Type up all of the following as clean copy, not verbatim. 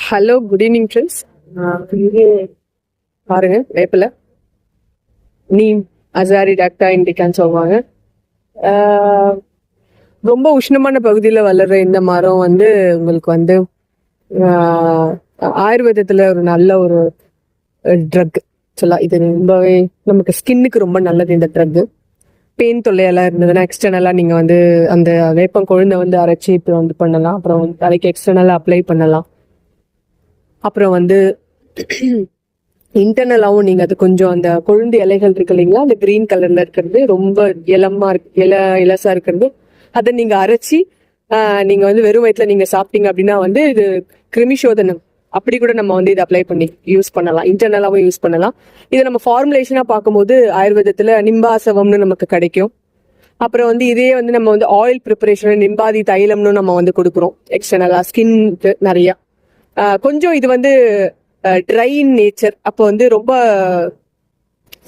Hello, good evening friends. பாருங்க, வேப்பில neem Azhari doctor இண்டிகான்னு சொல்லுவாங்க. ரொம்ப உஷ்ணமான பகுதியில் வளர்ற இந்த மரம் வந்து உங்களுக்கு வந்து ஆயுர்வேதத்தில் ஒரு நல்ல ஒரு ட்ரக் சொல்லலாம். இது ரொம்பவே நமக்கு ஸ்கின்னுக்கு ரொம்ப நல்லது. இந்த ட்ரக்கு பெயின் தொல்லையெல்லாம் இருந்ததுன்னா எக்ஸ்டர்னலாக நீங்கள் வந்து அந்த வேப்பம் கொழுந்தை வந்து அரைச்சி இப்போ வந்து பண்ணலாம். அப்புறம் வந்து தலைக்கு எக்ஸ்டர்னலாக அப்ளை பண்ணலாம். அப்புறம் வந்து இன்டர்னலாகவும் நீங்கள் அது கொஞ்சம் அந்த கொழுந்து இலைகள் இருக்கு இல்லைங்களா, அந்த கிரீன் கலர்ல இருக்கிறது ரொம்ப இளமா இருக்கு, இலசா இருக்கிறது, அதை நீங்க அரைச்சி நீங்க வந்து வெறும் வயிற்றுல நீங்க சாப்பிட்டீங்க அப்படின்னா வந்து இது கிருமிசோதனம் அப்படி கூட நம்ம வந்து இதை அப்ளை பண்ணி யூஸ் பண்ணலாம். இன்டர்னலாகவும் யூஸ் பண்ணலாம். இதை நம்ம ஃபார்முலேஷனா பார்க்கும்போது ஆயுர்வேதத்துல நிம்பாசவம்னு நமக்கு கிடைக்கும். அப்புறம் வந்து இதே வந்து நம்ம வந்து ஆயில் ப்ரிப்பரேஷன் நிம்பாதி தைலம்னு நம்ம வந்து கொடுக்குறோம் எக்ஸ்டர்னலா ஸ்கின்க்கு நிறைய. கொஞ்சம் இது வந்து ட்ரை இன் நேச்சர். அப்போ வந்து ரொம்ப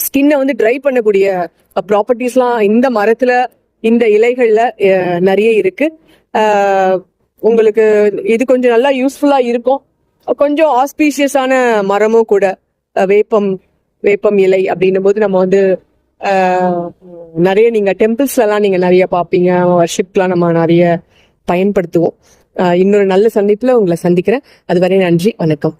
ஸ்கின்னை வந்து ட்ரை பண்ணக்கூடிய ப்ராப்பர்ட்டிஸ்லாம் இந்த மரத்துல இந்த இலைகள்ல நிறைய இருக்கு. உங்களுக்கு இது கொஞ்சம் நல்லா யூஸ்ஃபுல்லா இருக்கும். கொஞ்சம் ஆஸ்பீஷியஸான மரமும் கூட வேப்பம் இலை அப்படின்னும் போது நம்ம வந்து நிறைய நீங்க டெம்பிள்ஸ்ல எல்லாம் நீங்க நிறைய பார்ப்பீங்க. வர்ஷிப்லாம் நம்ம நிறைய பயன்படுத்துவோம். இன்னொரு நல்ல சந்திப்புல உங்களை சந்திக்கிறேன். அதுவரை நன்றி, வணக்கம்.